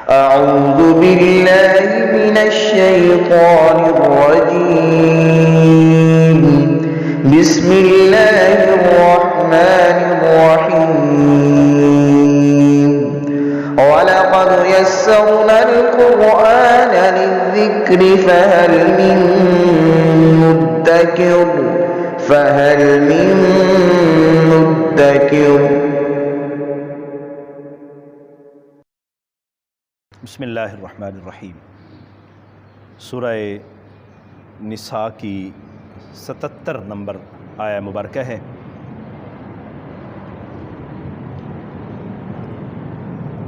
أعوذ بالله من الشيطان الرجيم. بسم الله الرحمن الرحيم. ولقد يسرنا القرآن للذكر فهل من مدكر. بسم اللہ الرحمن الرحیم. سورہ نساء کی 77 نمبر آیہ مبارکہ ہے.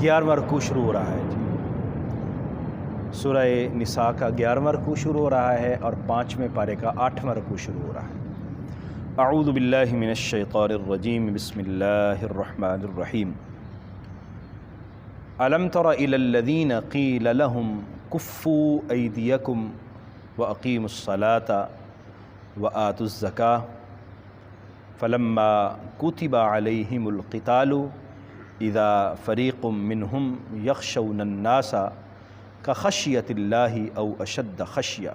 گیارہواں رکوع شروع ہو رہا ہے. سورہ نساء کا 11واں رکوع شروع ہو رہا ہے اور 5ویں پارے کا 8واں رکوع شروع ہو رہا ہے. اعوذ باللہ من الشیطان الرجیم. بسم اللہ الرحمن الرحیم. الم تر الی الذین قیل لهم کفوا ایدیکم واقیموا الصلاة وآتوا الزکاة فلما کتب علیہم القتال اذا فریق منہم یخشون الناس کخشیۃ اللہ او اشد خشیہ.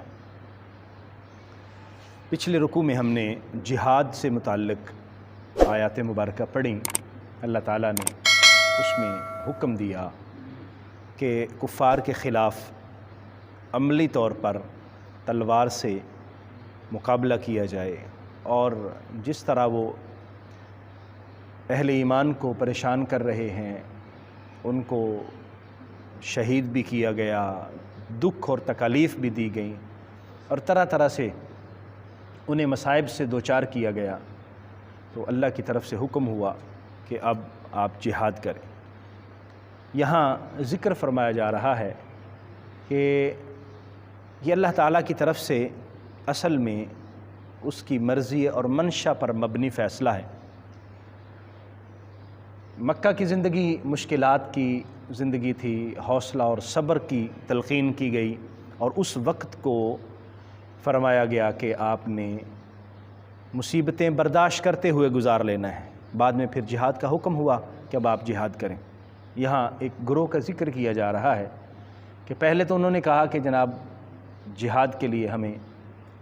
پچھلے رکوع میں ہم نے جہاد سے متعلق آیات مبارکہ پڑھیں. اللہ تعالیٰ نے اس میں حکم دیا کہ کفار کے خلاف عملی طور پر تلوار سے مقابلہ کیا جائے، اور جس طرح وہ اہل ایمان کو پریشان کر رہے ہیں ان کو شہید بھی کیا گیا، دکھ اور تکالیف بھی دی گئیں، اور طرح طرح سے انہیں مصائب سے دوچار کیا گیا. تو اللہ کی طرف سے حکم ہوا کہ اب آپ جہاد کریں. یہاں ذکر فرمایا جا رہا ہے کہ یہ اللہ تعالیٰ کی طرف سے اصل میں اس کی مرضی اور منشا پر مبنی فیصلہ ہے. مکہ کی زندگی مشکلات کی زندگی تھی، حوصلہ اور صبر کی تلقین کی گئی، اور اس وقت کو فرمایا گیا کہ آپ نے مصیبتیں برداشت کرتے ہوئے گزار لینا ہے. بعد میں پھر جہاد کا حکم ہوا کہ اب آپ جہاد کریں. یہاں ایک گروہ کا ذکر کیا جا رہا ہے کہ پہلے تو انہوں نے کہا کہ جناب جہاد کے لیے ہمیں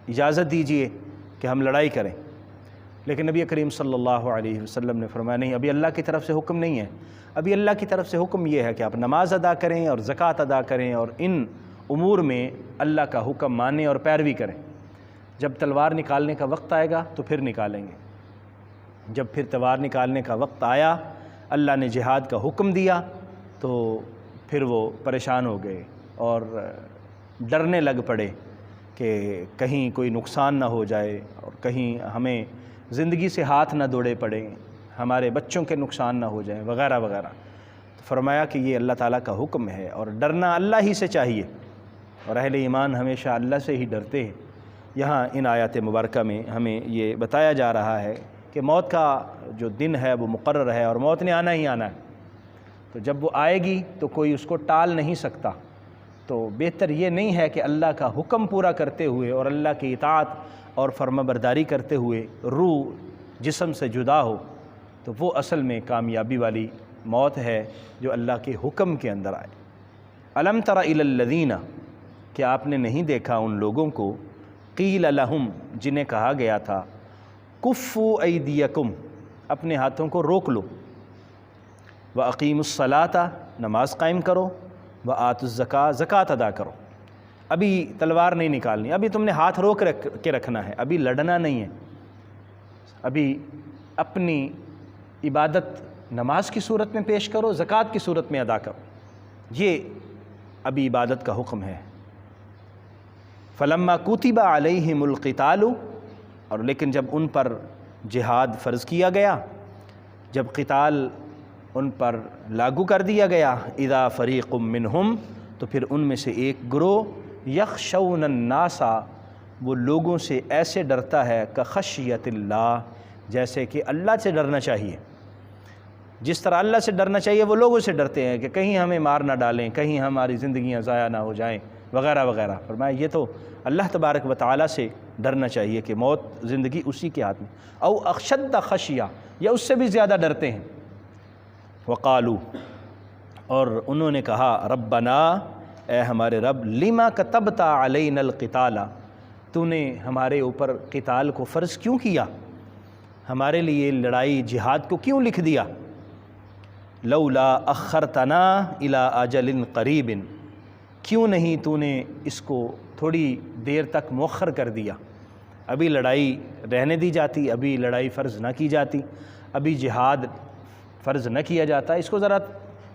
اجازت دیجئے کہ ہم لڑائی کریں، لیکن نبی کریم صلی اللہ علیہ وسلم نے فرمایا نہیں، ابھی اللہ کی طرف سے حکم نہیں ہے. ابھی اللہ کی طرف سے حکم یہ ہے کہ آپ نماز ادا کریں اور زکوٰۃ ادا کریں اور ان امور میں اللہ کا حکم مانیں اور پیروی کریں. جب تلوار نکالنے کا وقت آئے گا تو پھر نکالیں گے. جب پھر تلوار نکالنے کا وقت آیا، اللہ نے جہاد کا حکم دیا، تو پھر وہ پریشان ہو گئے اور ڈرنے لگ پڑے کہ کہیں کوئی نقصان نہ ہو جائے اور کہیں ہمیں زندگی سے ہاتھ نہ دوڑے پڑیں، ہمارے بچوں کے نقصان نہ ہو جائیں وغیرہ وغیرہ. تو فرمایا کہ یہ اللہ تعالیٰ کا حکم ہے اور ڈرنا اللہ ہی سے چاہیے، اور اہل ایمان ہمیشہ اللہ سے ہی ڈرتے ہیں. یہاں ان آیات مبارکہ میں ہمیں یہ بتایا جا رہا ہے کہ موت کا جو دن ہے وہ مقرر ہے اور موت نے آنا ہی آنا ہے. تو جب وہ آئے گی تو کوئی اس کو ٹال نہیں سکتا. تو بہتر یہ نہیں ہے کہ اللہ کا حکم پورا کرتے ہوئے اور اللہ کی اطاعت اور فرما برداری کرتے ہوئے روح جسم سے جدا ہو. تو وہ اصل میں کامیابی والی موت ہے جو اللہ کے حکم کے اندر آئے. الم تر الی الذین، کہ آپ نے نہیں دیکھا ان لوگوں کو، قیل لہم، جنہیں کہا گیا تھا کفوا ایدیکم، اپنے ہاتھوں کو روک لو، واقیموا الصلاۃ، نماز قائم کرو، وآتوا الزکاۃ، زکوٰۃ ادا کرو. ابھی تلوار نہیں نکالنی، ابھی تم نے ہاتھ روک کے رکھنا ہے، ابھی لڑنا نہیں ہے. ابھی اپنی عبادت نماز کی صورت میں پیش کرو، زکوٰۃ کی صورت میں ادا کرو. یہ ابھی عبادت کا حکم ہے. فلما کتب علیہم القتال، اور لیکن جب ان پر جہاد فرض کیا گیا، جب قتال ان پر لاگو کر دیا گیا، اذا فریق منہم، تو پھر ان میں سے ایک گروہ، یخشون الناس، وہ لوگوں سے ایسے ڈرتا ہے کخشیۃ اللہ، جیسے کہ اللہ سے ڈرنا چاہیے. جس طرح اللہ سے ڈرنا چاہیے وہ لوگوں سے ڈرتے ہیں کہ کہیں ہمیں مار نہ ڈالیں، کہیں ہماری زندگیاں ضائع نہ ہو جائیں وغیرہ وغیرہ. فرمایا یہ تو اللہ تبارک و تعالیٰ سے ڈرنا چاہیے کہ موت زندگی اسی کے ہاتھ میں. او اشد خشیہ، یا اس سے بھی زیادہ ڈرتے ہیں. وقالو، اور انہوں نے کہا ربنا، اے ہمارے رب، لما کتبت علینا القتال، تو نے ہمارے اوپر قتال کو فرض کیوں کیا، ہمارے لیے لڑائی جہاد کو کیوں لکھ دیا، لولا اخرتنا الی اجل قریب، کیوں نہیں تو نے اس کو تھوڑی دیر تک مؤخر کر دیا، ابھی لڑائی رہنے دی جاتی، ابھی لڑائی فرض نہ کی جاتی، ابھی جہاد فرض نہ کیا جاتا، اس کو ذرا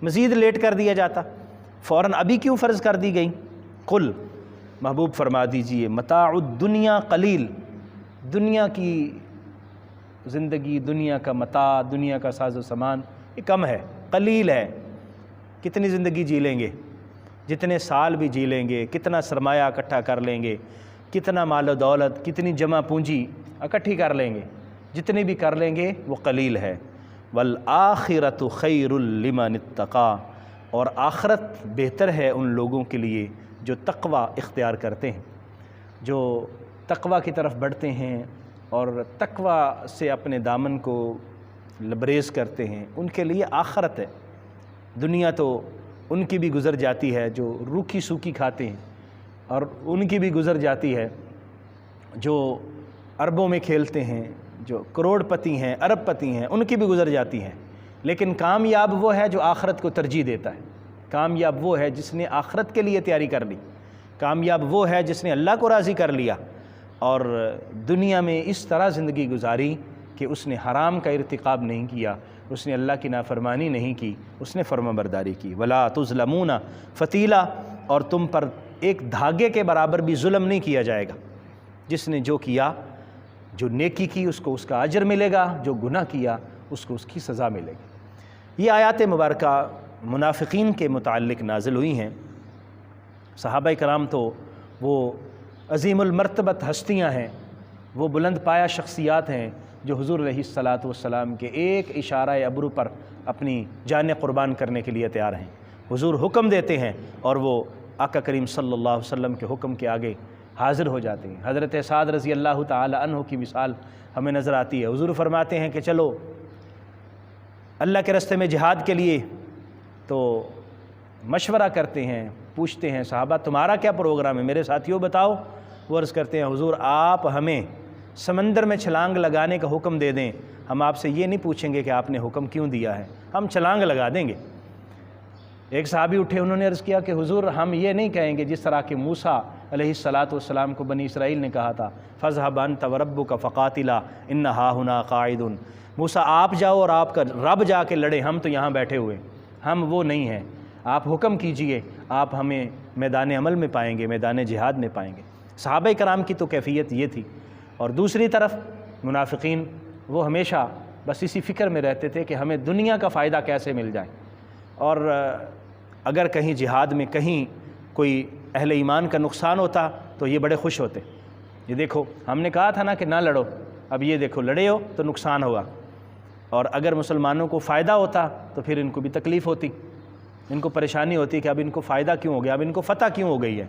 مزید لیٹ کر دیا جاتا، فوراً ابھی کیوں فرض کر دی گئی۔ قل، محبوب فرما دیجئے، متاع الدنیا قلیل، دنیا کی زندگی، دنیا کا متاع، دنیا کا ساز و سامان یہ کم ہے، قلیل ہے، کتنی زندگی جی لیں گے، جتنے سال بھی جی لیں گے، کتنا سرمایہ اکٹھا کر لیں گے، کتنا مال و دولت، کتنی جمع پونجی اکٹھی کر لیں گے، جتنی بھی کر لیں گے وہ قلیل ہے۔ والآخرۃ خیر لمن اتقی، اور آخرت بہتر ہے ان لوگوں کے لیے جو تقوی اختیار کرتے ہیں، جو تقوی کی طرف بڑھتے ہیں اور تقوی سے اپنے دامن کو لبریز کرتے ہیں، ان کے لیے آخرت ہے۔ دنیا تو ان کی بھی گزر جاتی ہے جو روکھی سوکھی کھاتے ہیں، اور ان کی بھی گزر جاتی ہے جو اربوں میں کھیلتے ہیں، جو کروڑ پتی ہیں، ارب پتی ہیں، ان کی بھی گزر جاتی ہیں، لیکن کامیاب وہ ہے جو آخرت کو ترجیح دیتا ہے، کامیاب وہ ہے جس نے آخرت کے لیے تیاری کر لی، کامیاب وہ ہے جس نے اللہ کو راضی کر لیا اور دنیا میں اس طرح زندگی گزاری کہ اس نے حرام کا ارتکاب نہیں کیا، اس نے اللہ کی نافرمانی نہیں کی، اس نے فرما برداری کی۔ ولا تظلمون فتیلا، اور تم پر ایک دھاگے کے برابر بھی ظلم نہیں کیا جائے گا، جس نے جو کیا، جو نیکی کی اس کو اس کا اجر ملے گا، جو گناہ کیا اس کو اس کی سزا ملے گی۔ یہ آیات مبارکہ منافقین کے متعلق نازل ہوئی ہیں۔ صحابہ کرام تو وہ عظیم المرتبت ہستیاں ہیں، وہ بلند پایہ شخصیات ہیں جو حضور علیہ الصلاۃ والسلام کے ایک اشارہ ابرو پر اپنی جان قربان کرنے کے لیے تیار ہیں۔ حضور حکم دیتے ہیں اور وہ آقا کریم صلی اللہ علیہ وسلم کے حکم کے آگے حاضر ہو جاتے ہیں۔ حضرت سعد رضی اللہ تعالی عنہ کی مثال ہمیں نظر آتی ہے۔ حضور فرماتے ہیں کہ چلو اللہ کے راستے میں جہاد کے لیے، تو مشورہ کرتے ہیں، پوچھتے ہیں صحابہ تمہارا کیا پروگرام ہے، میرے ساتھیوں بتاؤ۔ وہ عرض کرتے ہیں حضور آپ ہمیں سمندر میں چھلانگ لگانے کا حکم دے دیں، ہم آپ سے یہ نہیں پوچھیں گے کہ آپ نے حکم کیوں دیا ہے، ہم چھلانگ لگا دیں گے۔ ایک صحابی اٹھے، انہوں نے عرض کیا کہ حضور ہم یہ نہیں کہیں گے جس طرح کہ موسیٰ علیہ الصلاۃ والسلام کو بنی اسرائیل نے کہا تھا فَاذْهَبْ أَنْتَ وَرَبُّكَ فَقَاتِلَا إِنَّ هَاهُنَا قَاعِدٌ، موسیٰ آپ جاؤ اور آپ کا رب جا کے لڑے، ہم تو یہاں بیٹھے ہوئے، ہم وہ نہیں ہیں، آپ حکم کیجئے، آپ ہمیں میدان عمل میں پائیں گے، میدان جہاد میں پائیں گے۔ صحابہ کرام کی تو کیفیت یہ تھی۔ اور دوسری طرف منافقین وہ ہمیشہ بس اسی فکر میں رہتے تھے کہ ہمیں دنیا کا فائدہ کیسے مل جائے، اور اگر کہیں جہاد میں کہیں کوئی اہل ایمان کا نقصان ہوتا تو یہ بڑے خوش ہوتے، یہ دیکھو ہم نے کہا تھا نا کہ نہ لڑو، اب یہ دیکھو لڑے ہو تو نقصان ہوگا، اور اگر مسلمانوں کو فائدہ ہوتا تو پھر ان کو بھی تکلیف ہوتی، ان کو پریشانی ہوتی کہ اب ان کو فائدہ کیوں ہو گیا، اب ان کو فتح کیوں ہو گئی ہے۔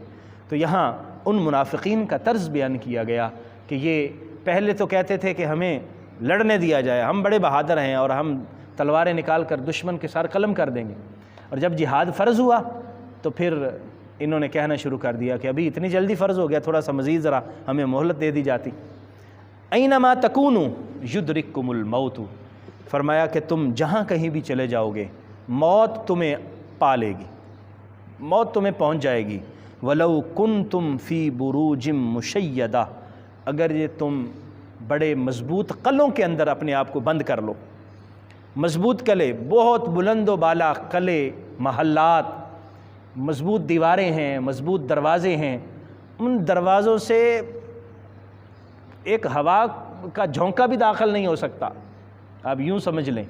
تو یہاں ان منافقین کا طرز بیان کیا گیا کہ یہ پہلے تو کہتے تھے کہ ہمیں لڑنے دیا جائے، ہم بڑے بہادر ہیں اور ہم تلواریں نکال کر دشمن کے سر قلم کر دیں گے، اور جب جہاد فرض ہوا تو پھر انہوں نے کہنا شروع کر دیا کہ ابھی اتنی جلدی فرض ہو گیا، تھوڑا سا مزید ذرا ہمیں مہلت دے دی جاتی۔ اینما تکونوا یدرککم الموت، فرمایا کہ تم جہاں کہیں بھی چلے جاؤ گے موت تمہیں پا لے گی، موت تمہیں پہنچ جائے گی۔ ولو کنتم فی بروج مشیدہ، اگر یہ تم بڑے مضبوط قلعوں کے اندر اپنے آپ کو بند کر لو، مضبوط قلعے، بہت بلند و بالا قلعے، محلات، مضبوط دیواریں ہیں، مضبوط دروازے ہیں، ان دروازوں سے ایک ہوا کا جھونکا بھی داخل نہیں ہو سکتا، آپ یوں سمجھ لیں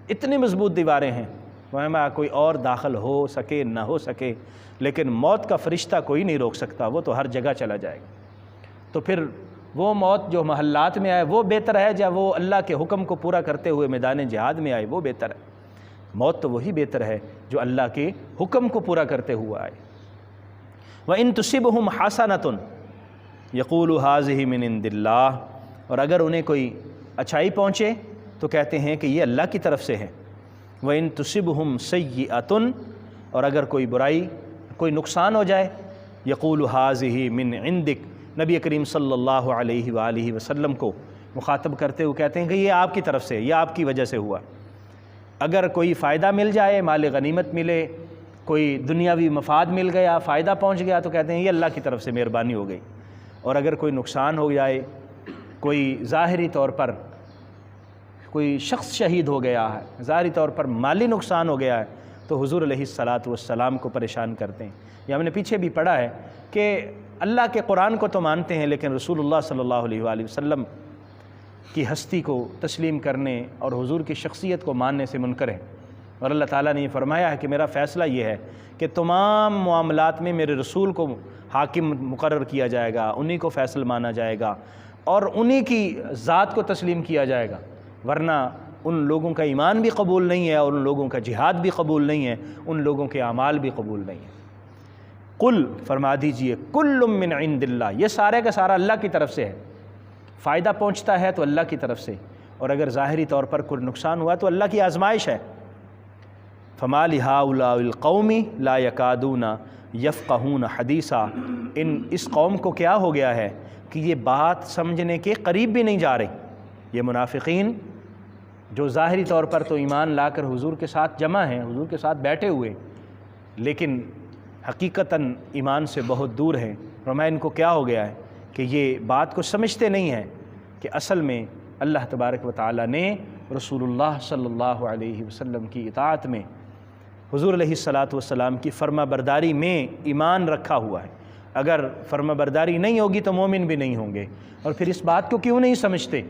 اتنی مضبوط دیواریں ہیں، وہاں کوئی اور داخل ہو سکے نہ ہو سکے، لیکن موت کا فرشتہ کوئی نہیں روک سکتا، وہ تو ہر جگہ چلا جائے گا۔ تو پھر وہ موت جو محلات میں آئے وہ بہتر ہے یا وہ اللہ کے حکم کو پورا کرتے ہوئے میدان جہاد میں آئے وہ بہتر ہے؟ موت تو وہی بہتر ہے جو اللہ کے حکم کو پورا کرتے ہوئے آئے۔ وَإِن تُصِبْهُمْ حَسَنَةٌ يَقُولُ هَٰذِهِ مِنْ عِنْدِ اللَّهِ، اور اگر انہیں کوئی اچھائی پہنچے تو کہتے ہیں کہ یہ اللہ کی طرف سے ہے۔ وَإِن تُصِبْهُمْ سَيِّئَةٌ اور اگر کوئی برائی کوئی نقصان ہو جائے یقول ھذہ من عندک، نبی کریم صلی اللہ علیہ وآلہ وسلم کو مخاطب کرتے ہوئے کہتے ہیں کہ یہ آپ کی طرف سے، یہ آپ کی وجہ سے ہوا۔ اگر کوئی فائدہ مل جائے، مال غنیمت ملے، کوئی دنیاوی مفاد مل گیا، فائدہ پہنچ گیا، تو کہتے ہیں یہ اللہ کی طرف سے مہربانی ہو گئی۔ اور اگر کوئی نقصان ہو جائے، کوئی ظاہری طور پر کوئی شخص شہید ہو گیا ہے، ظاہری طور پر مالی نقصان ہو گیا ہے، تو حضور علیہ الصلاۃ والسلام کو پریشان کرتے ہیں۔ یہ ہم نے پیچھے بھی پڑھا ہے کہ اللہ کے قرآن کو تو مانتے ہیں لیکن رسول اللہ صلی اللہ علیہ وآلہ وسلم کی ہستی کو تسلیم کرنے اور حضور کی شخصیت کو ماننے سے منکر ہیں۔ اور اللہ تعالیٰ نے یہ فرمایا ہے کہ میرا فیصلہ یہ ہے کہ تمام معاملات میں میرے رسول کو حاکم مقرر کیا جائے گا، انہی کو فیصل مانا جائے گا اور انہی کی ذات کو تسلیم کیا جائے گا، ورنہ ان لوگوں کا ایمان بھی قبول نہیں ہے اور ان لوگوں کا جہاد بھی قبول نہیں ہے، ان لوگوں کے اعمال بھی قبول نہیں ہیں۔ قل، فرما دیجئے، کل من عند اللہ، یہ سارے کا سارا اللہ کی طرف سے ہے۔ فائدہ پہنچتا ہے تو اللہ کی طرف سے، اور اگر ظاہری طور پر کوئی نقصان ہوا تو اللہ کی آزمائش ہے۔ فما لہؤلاء القوم لا یکادون یفقہون حدیثا، اس قوم کو کیا ہو گیا ہے کہ یہ بات سمجھنے کے قریب بھی نہیں جا رہی۔ یہ منافقین جو ظاہری طور پر تو ایمان لا کر حضور کے ساتھ جمع ہیں، حضور کے ساتھ بیٹھے ہوئے، لیکن حقیقتاً ایمان سے بہت دور ہیں۔ فرمایا ان کو کیا ہو گیا ہے کہ یہ بات کو سمجھتے نہیں ہیں کہ اصل میں اللہ تبارک و تعالیٰ نے رسول اللہ صلی اللہ علیہ وسلم کی اطاعت میں، حضور علیہ الصلاۃ والسلام کی فرما برداری میں ایمان رکھا ہوا ہے۔ اگر فرما برداری نہیں ہوگی تو مومن بھی نہیں ہوں گے۔ اور پھر اس بات کو کیوں نہیں سمجھتے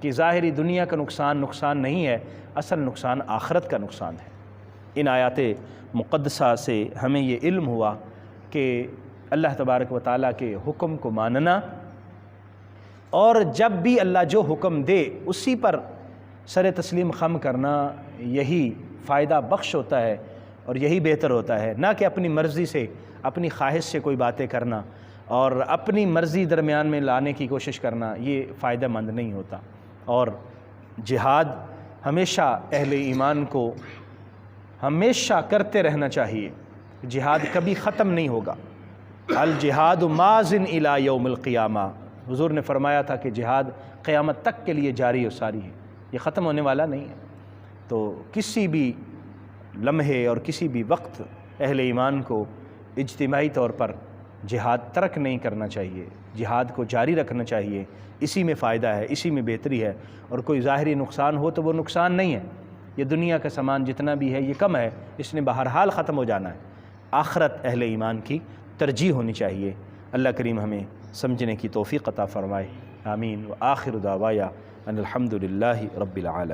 کہ ظاہری دنیا کا نقصان نہیں ہے، اصل نقصان آخرت کا نقصان ہے۔ ان آیات مقدسہ سے ہمیں یہ علم ہوا کہ اللہ تبارک و تعالیٰ کے حکم کو ماننا، اور جب بھی اللہ جو حکم دے اسی پر سر تسلیم خم کرنا، یہی فائدہ بخش ہوتا ہے اور یہی بہتر ہوتا ہے، نہ کہ اپنی مرضی سے، اپنی خواہش سے کوئی باتیں کرنا اور اپنی مرضی درمیان میں لانے کی کوشش کرنا، یہ فائدہ مند نہیں ہوتا۔ اور جہاد ہمیشہ اہل ایمان کو ہمیشہ کرتے رہنا چاہیے، جہاد کبھی ختم نہیں ہوگا۔ الجہاد ماضٍ الی یوم القیامہ، حضور نے فرمایا تھا کہ جہاد قیامت تک کے لیے جاری و ساری ہے، یہ ختم ہونے والا نہیں ہے۔ تو کسی بھی لمحے اور کسی بھی وقت اہل ایمان کو اجتماعی طور پر جہاد ترک نہیں کرنا چاہیے، جہاد کو جاری رکھنا چاہیے، اسی میں فائدہ ہے، اسی میں بہتری ہے۔ اور کوئی ظاہری نقصان ہو تو وہ نقصان نہیں ہے، یہ دنیا کا سامان جتنا بھی ہے یہ کم ہے، اس نے بہرحال ختم ہو جانا ہے۔ آخرت اہل ایمان کی ترجیح ہونی چاہیے۔ اللہ کریم ہمیں سمجھنے کی توفیق عطا فرمائے، آمین۔ وآخر دعوایا ان الحمد للہ رب العالمین۔